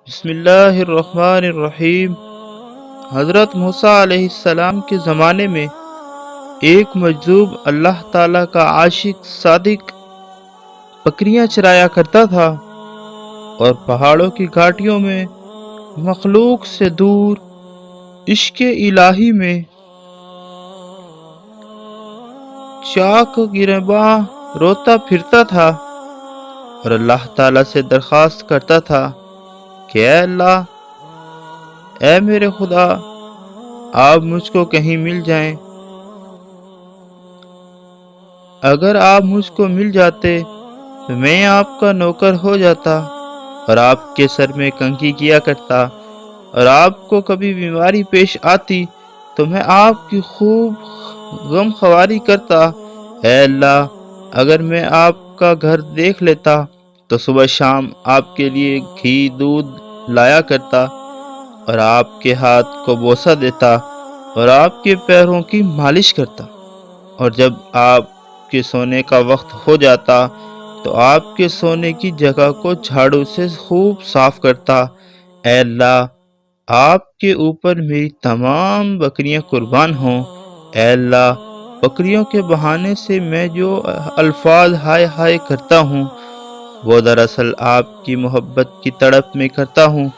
بسم اللہ الرحمن الرحیم۔ حضرت موسیٰ علیہ السلام کے زمانے میں ایک مجذوب اللہ تعالیٰ کا عاشق صادق بکریاں چرایا کرتا تھا، اور پہاڑوں کی گھاٹیوں میں مخلوق سے دور عشق الہی میں چاک گریباں روتا پھرتا تھا اور اللہ تعالیٰ سے درخواست کرتا تھا کہ اے اللہ، اے میرے خدا، آپ مجھ کو کہیں مل جائیں۔ اگر آپ مجھ کو مل جاتے تو میں آپ کا نوکر ہو جاتا اور آپ کے سر میں کنگھی کیا کرتا، اور آپ کو کبھی بیماری پیش آتی تو میں آپ کی خوب غم خواری کرتا۔ اے اللہ، اگر میں آپ کا گھر دیکھ لیتا تو صبح شام آپ کے لیے گھی دودھ لایا کرتا اور آپ کے ہاتھ کو بوسہ دیتا اور آپ کے پیروں کی مالش کرتا، اور جب آپ کے سونے کا وقت ہو جاتا تو آپ کے سونے کی جگہ کو جھاڑو سے خوب صاف کرتا۔ اے اللہ، آپ کے اوپر میری تمام بکریاں قربان ہوں۔ اے اللہ، بکریوں کے بہانے سے میں جو الفاظ ہائے ہائے کرتا ہوں وہ دراصل آپ کی محبت کی تڑپ میں کرتا ہوں۔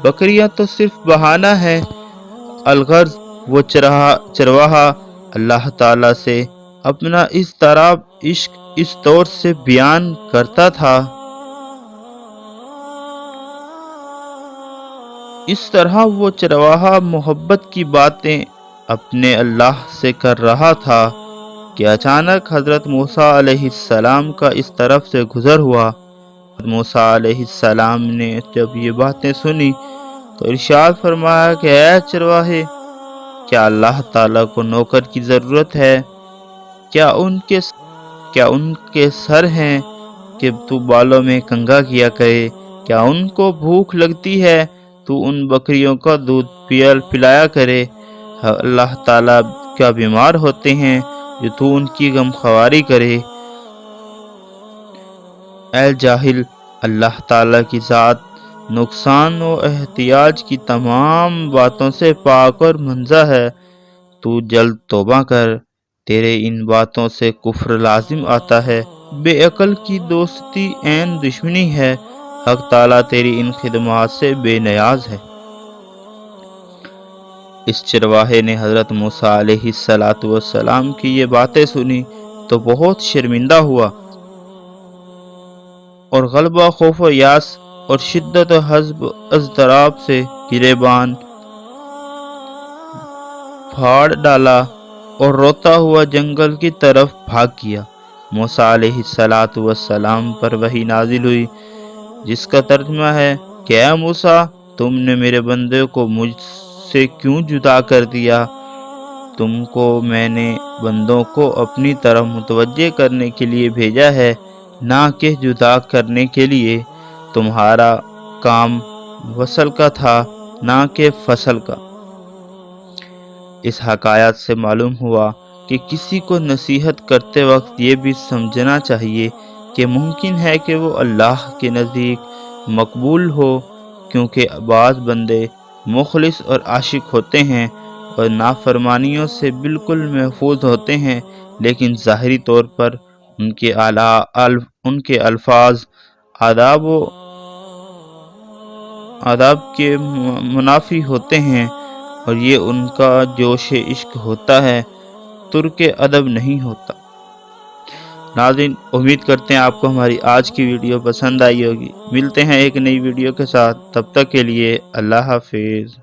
بکریاں تو صرف بہانہ ہے، الغرض وہ چرواہا اللہ تعالیٰ سے اپنا اضطراب عشق اس طور سے بیان کرتا تھا، اس طرح وہ چرواہا محبت کی باتیں اپنے اللہ سے کر رہا تھا کہ اچانک حضرت موسیٰ علیہ السلام کا اس طرف سے گزر ہوا۔ موسیٰ علیہ السلام نے جب یہ باتیں سنی تو ارشاد فرمایا کہ اے چرواہے، کیا اللہ تعالیٰ کو نوکر کی ضرورت ہے؟ کیا ان کے سر ہیں کہ تو بالوں میں کنگھا کیا کرے؟ کیا ان کو بھوک لگتی ہے تو ان بکریوں کا دودھ پلایا کرے؟ اللہ تعالیٰ کیا بیمار ہوتے ہیں جو تو ان کی غم خواری کرے؟ اے جاہل، اللہ تعالیٰ کی ذات نقصان و احتیاج کی تمام باتوں سے پاک اور منزہ ہے۔ تو جلد توبہ کر، تیرے ان باتوں سے کفر لازم آتا ہے۔ بے عقل کی دوستی عین دشمنی ہے۔ حق تعالیٰ تیری ان خدمات سے بے نیاز ہے۔ اس چرواہے نے حضرت موسیٰ علیہ السلام کی یہ باتیں سنی تو بہت شرمندہ ہوا، اور غلبہ خوف و یاس اور شدت و حزب اضطراب سے گریبان پھاڑ ڈالا اور روتا ہوا جنگل کی طرف بھاگ گیا۔ موسیٰ علیہ السلام پر وحی نازل ہوئی جس کا ترجمہ ہے کہ اے موسیٰ، تم نے میرے بندے کو مجھ سے کیوں جدا کر دیا؟ تم کو میں نے بندوں کو اپنی طرف متوجہ کرنے کے لیے بھیجا ہے، نہ کہ جدا کرنے کے لیے۔ تمہارا کام وصل کا تھا، نہ کہ فصل کا۔ اس حکایت سے معلوم ہوا کہ کسی کو نصیحت کرتے وقت یہ بھی سمجھنا چاہیے کہ ممکن ہے کہ وہ اللہ کے نزدیک مقبول ہو، کیونکہ بعض بندے مخلص اور عاشق ہوتے ہیں اور نافرمانیوں سے بالکل محفوظ ہوتے ہیں، لیکن ظاہری طور پر ان کے الفاظ آداب کے منافی ہوتے ہیں، اور یہ ان کا جوش عشق ہوتا ہے، ترک ادب نہیں ہوتا۔ ناظرین، امید کرتے ہیں آپ کو ہماری آج کی ویڈیو پسند آئی ہوگی۔ ملتے ہیں ایک نئی ویڈیو کے ساتھ، تب تک کے لیے اللہ حافظ۔